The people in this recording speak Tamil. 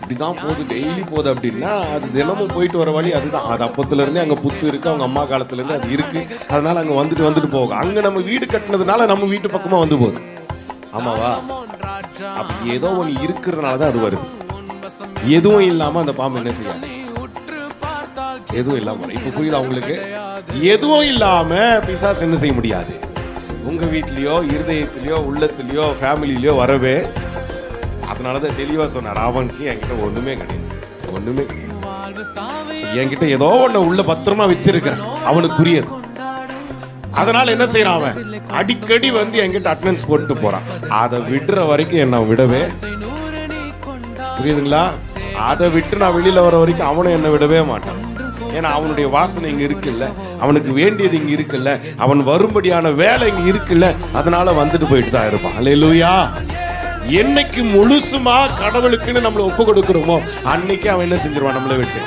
அப்படிதான் போகுது, டெய்லி போகுது அப்படின்னா அது தினமும் போயிட்டு வர வழி அதுதான். அது அப்பத்துல இருந்தே அங்க புத்து இருக்கு, அவங்க அம்மா காலத்துல இருந்து அது இருக்கு. அதனால அங்க வந்துட்டு போகும். அங்க நம்ம வீடு கட்டினதுனால நம்ம வீட்டு பக்கமா வந்து போகுது. ஆமாவா? அப்ப ஏதோ ஒண்ணு இருக்கிறதுனால தான் அது வருது. எதுவும் இல்லாம அந்த பாம்பு என்ன செய்யாது? எதுவும் இல்லாம. இப்ப புரியுதா உங்களுக்கு? எதுவும் இல்லாம பிசாசு என்ன செய்ய முடியாது. உங்க வீட்லயோ, இருதயத்திலயோ, உள்ளத்திலயோ, ஃபேமிலிலயோ வரவே. அதனாலதான் தெளிவா சொன்னார், அவனுக்கு என்கிட்ட ஒண்ணுமே கிடையாது, ஒண்ணுமே கிடையாது. என்கிட்ட ஏதோ ஒண்ணு உள்ள பத்திரமா வச்சிருக்கிறேன், அவனுக்குரியது. அதனால என்ன செய்யறான் அவன்? அடிக்கடி வந்து என்கிட்ட அட்டெண்டன்ஸ் போட்டு போறான். அதை விடுற வரைக்கும் என்ன விடவே, புரியுதுங்களா? அதை விட்டு நான் வெளியில வர வரைக்கும் அவனும் என்ன விடவே மாட்டான். ஏன்னா அவனுடைய வாசனை இங்க இருக்குல்ல, அவனுக்கு வேண்டியது இங்க இருக்குல்ல, அவன் வரும்படியான வேலை இங்க இருக்குல்ல. அதனால வந்துட்டு போயிட்டு தான் இருப்பான். அல்லேலூயா. என்னைக்கு முழுசுமா கடவுளுக்குன்னு நம்மளை ஒப்பு கொடுக்கிறோமோ அன்னைக்கு அவன் என்ன செஞ்சிருவான்? நம்மளை விட்டு